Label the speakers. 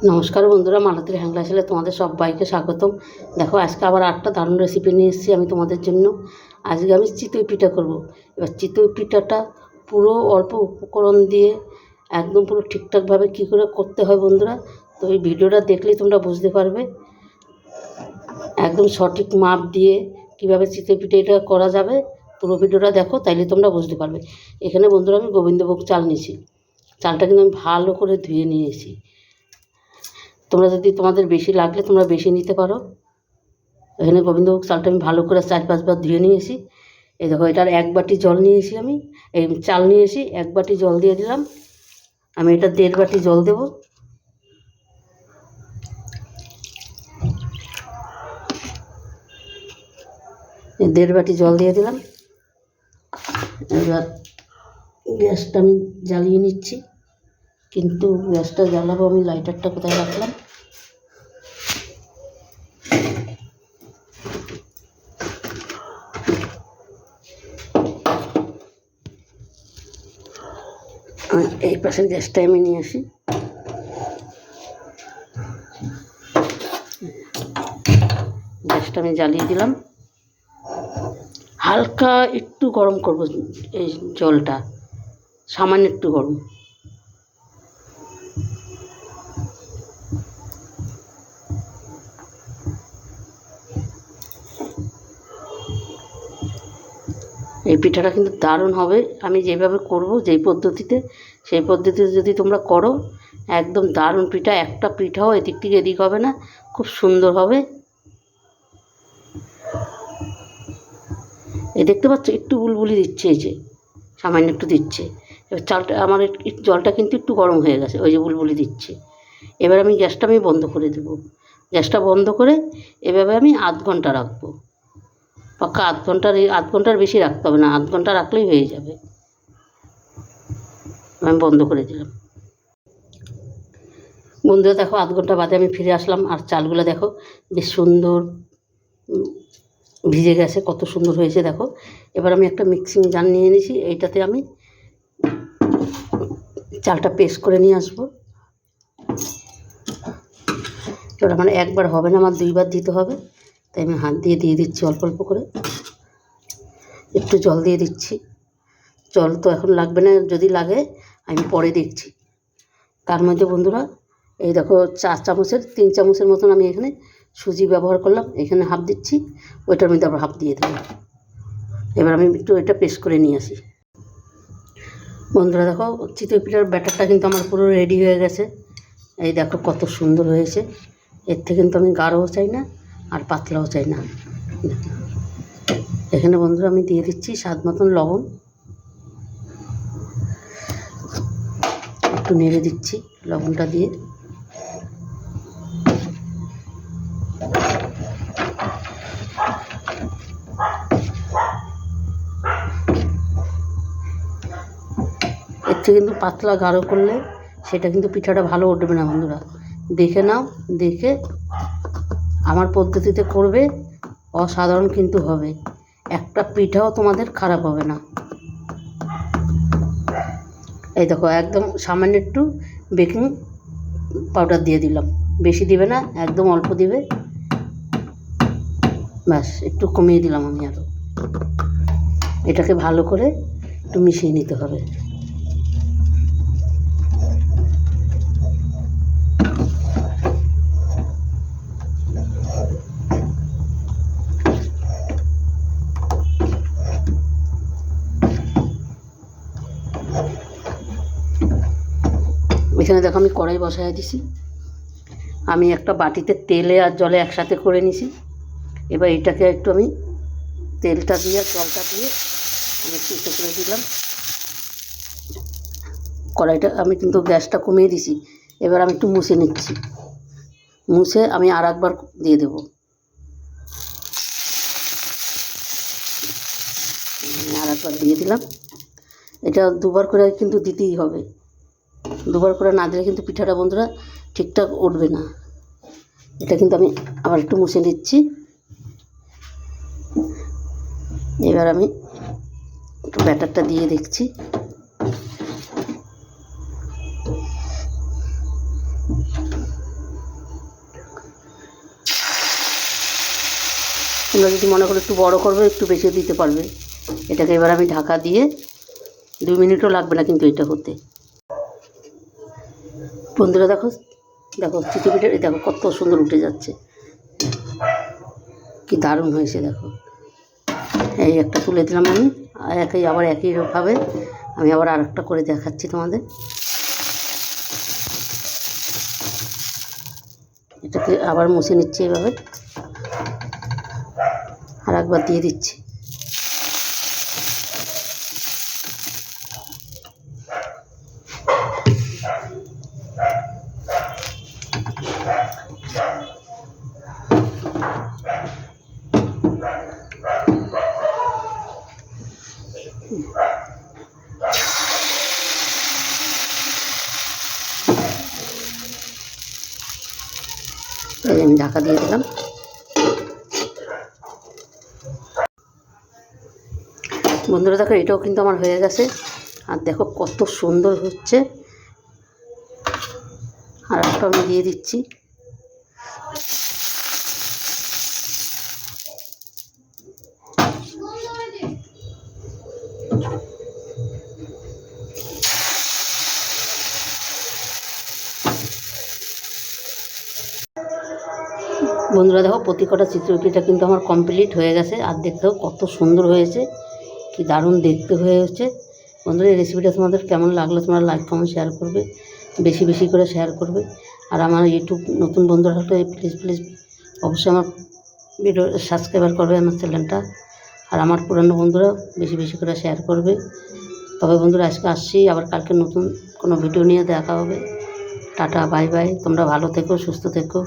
Speaker 1: নমস্কার বন্ধুরা, মালতীর হ্যাংলা ছেলে তোমাদের সবাইকে স্বাগতম। দেখো, আজকে আবার একটা দারুণ রেসিপি নিয়ে এসেছি আমি তোমাদের জন্য। আজকে আমি চিতই পিঠা করব। এবার চিতই পিঠাটা পুরো অল্প উপকরণ দিয়ে একদম পুরো ঠিকঠাকভাবে কী করে করতে হয় বন্ধুরা, তো এই ভিডিওটা দেখলেই তোমরা বুঝতে পারবে। একদম সঠিক মাপ দিয়ে কীভাবে চিতই পিঠাটা করা যাবে, পুরো ভিডিওটা দেখো, তাইলে তোমরা বুঝতে পারবে। এখানে বন্ধুরা আমি গোবিন্দভোগ চাল নিয়েছি। চালটা কিন্তু আমি ভালো করে ধুয়ে নিয়েছি। তোমরা যদি তোমাদের বেশি লাগলে তোমরা বেশি নিতে পারো। এখানে গোবিন্দভোগ চালটা আমি ভালো করে 4-5 বার ধুয়ে নিয়েছি। এই দেখো, এটার 1 বাটি জল নিয়েছি আমি, এই চাল নিয়েছি, 1 বাটি জল দিয়ে দিলাম। আমি এটা 1.5 বাটি জল দেব। এই 1.5 বাটি জল দিয়ে দিলাম। এবার গ্যাসটা আমি জ্বালিয়ে নিচ্ছি, কিন্তু গ্যাসটা জ্বালাবো আমি, লাইটারটা কোথায় রাখলাম। এই পাশের গ্যাসটা আমি নিয়ে আসি। গ্যাসটা আমি জ্বালিয়ে দিলাম। হালকা একটু গরম করব এই জলটা, সামান্য একটু গরম। এই পিঠাটা কিন্তু দারুণ হবে। আমি যেভাবে করব, যেই পদ্ধতিতে, সেই পদ্ধতিতে যদি তোমরা করো, একদম দারুণ পিঠা। একটা পিঠাও এদিক থেকে এদিক হবে না, খুব সুন্দর হবে। এই দেখতে পাচ্ছ, একটু বুলবুলি দিচ্ছে, এই যে সামান্য একটু দিচ্ছে। এবার চালটা আমার জলটা কিন্তু একটু গরম হয়ে গেছে, ওই যে বুলবুলি দিচ্ছে। এবার আমি গ্যাসটা বন্ধ করে দেব। গ্যাসটা বন্ধ করে এভাবে আমি 0.5 ঘন্টা রাখবো। পাক্কা 0.5 ঘন্টার বেশি রাখতে হবে না, 0.5 ঘন্টা রাখলেই হয়ে যাবে। আমি বন্ধ করে দিলাম। বন্ধুরা দেখো, 0.5 ঘন্টা বাদে আমি ফিরে আসলাম, আর চালগুলো দেখো বেশ সুন্দর ভিজে গেছে, কত সুন্দর হয়েছে দেখো। এবার আমি একটা মিক্সিং জার নিয়ে নিয়েছি, এইটাতে আমি চালটা পেস্ট করে নিয়ে আসবো। এবার আমার একবার হবে না, আমার 2 বার দিতে হবে, তাই আমি হাত দিয়ে দিচ্ছি অল্প অল্প করে। একটু জল দিয়ে দিচ্ছি। জল তো এখন লাগবে না, যদি লাগে আমি পরে দেখছি। তার মধ্যে বন্ধুরা এই দেখো, 3 চামচের মতন আমি এখানে সুজি ব্যবহার করলাম। এখানে হাফ দিচ্ছি, ওইটার মধ্যে আবার হাফ দিয়ে দেবো। এবার আমি একটু এটা পেস্ট করে নিয়ে আসি। বন্ধুরা দেখো, চিতই পিঠার ব্যাটারটা কিন্তু আমার পুরো রেডি হয়ে গেছে। এই দেখো কত সুন্দর হয়েছে। এর থেকে কিন্তু আমি গাঢ়ও চাই না আর পাতলাও চাই না। এখানে বন্ধুরা আমি দিয়ে দিচ্ছি স্বাদ মতন লবণ, একটু নেড়ে দিচ্ছি লবণটা দিয়ে। এর থেকে কিন্তু পাতলা গাঢ় করলে সেটা কিন্তু পিঠাটা ভালো উঠবে না বন্ধুরা। দেখে নাও, দেখে আমার পদ্ধতিতে করবে, অসাধারণ কিন্তু হবে। একটা পিঠাও তোমাদের খারাপ হবে না। এই দেখো, একদম সামান্য একটু বেকিং পাউডার দিয়ে দিলাম, বেশি দিবে না, একদম অল্প দিবে, ব্যাস। একটু কমিয়ে দিলাম আমি আরও। এটাকে ভালো করে একটু মিশিয়ে নিতে হবে। এখানে দেখো আমি কড়াই বসায় দিছি। আমি একটা বাটিতে তেলে আর জলে একসাথে করে নিছি। এবার এটাকে একটু আমি তেলটা দিয়ে জলটা দিয়ে আমি একটু করে দিলাম। কড়াইটা আমি কিন্তু গ্যাসটা কমিয়ে দিছি। এবার আমি একটু মুছে নিচ্ছি। মুছে আমি আর একবার দিয়ে দেব। আর একবার দিয়ে দিলাম। এটা 2 বার করে কিন্তু দিতেই হবে। 2 বার করে না দিলে কিন্তু পিঠাটা বন্ধুরা ঠিকঠাক উঠবে না। এটা কিন্তু আমি আবার একটু মুছে নিচ্ছি। এবার আমি একটু ব্যাটারটা দিয়ে দেখছি। তোমরা যদি মনে করো একটু বড় করবে একটু বেশিও দিতে পারবে। এটাকে এবার আমি ঢাকা দিয়ে 2 মিনিটও লাগবে না কিন্তু এটা হতে। বন্ধুরা দেখো দেখো চিতই পিঠা দেখো কত সুন্দর উঠে যাচ্ছে, কি দারুণ হয়েছে দেখো। এই একটা তুলে দিলাম আমি, আর আবার একইভাবে আমি আবার আরেকটা করে দেখাচ্ছি তোমাদের। এটাকে আবার মুছে নিচ্ছি এইভাবে, আর একবার দিয়ে দিচ্ছি। আমি ঢাকা দিয়ে দিলাম। বন্ধুরা দেখো এটাও কিন্তু আমার হয়ে গেছে, আর দেখো কত সুন্দর হচ্ছে। আর একটা আমি দিয়ে দিচ্ছি। বন্ধুরা দেখো প্রতি কটা চিতই পিঠা কিন্তু আমার কমপ্লিট হয়ে গেছে, আর দেখতেও কত সুন্দর হয়েছে, কি দারুণ দেখতে হয়েছে। বন্ধুরা এই রেসিপিটা তোমাদের কেমন লাগলো তোমরা লাইক কমেন্ট শেয়ার করবে, বেশি বেশি করে শেয়ার করবে। আর আমার ইউটিউব নতুন বন্ধুরা হলে প্লিজ অবশ্যই আমার ভিডিও সাবস্ক্রাইবার করবে আমার চ্যানেলটা। আর আমার পুরানো বন্ধুরা বেশি বেশি করে শেয়ার করবে। তবে বন্ধুরা আজকে আসছি, আবার কালকে নতুন কোনো ভিডিও নিয়ে দেখা হবে। টাটা বাই বাই, তোমরা ভালো থেকো সুস্থ থেকো।